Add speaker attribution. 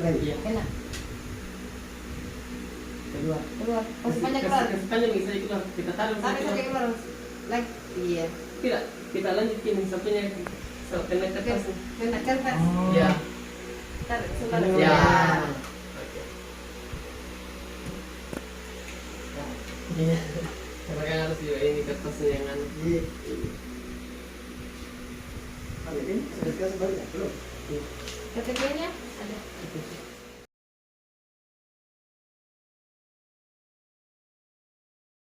Speaker 1: Iya.
Speaker 2: Kena.
Speaker 1: Kedua.
Speaker 2: Keluar. Kasih panjang keluar.
Speaker 1: Kasih panjang bisa keluar. Kita taruh.
Speaker 2: Tarik saja keluar. Like. Iya.
Speaker 1: Tidak. Kita lanjutin satunya. Kena kertas.
Speaker 2: Kena kertas.
Speaker 1: Iya.
Speaker 2: Tarik sebentar.
Speaker 1: Ya.
Speaker 3: Iya.
Speaker 1: Karena kan harus juga ini kertasnya yang anu.
Speaker 3: Iya. Ini sudah sebenarnya belum.
Speaker 2: KTP-nya ada.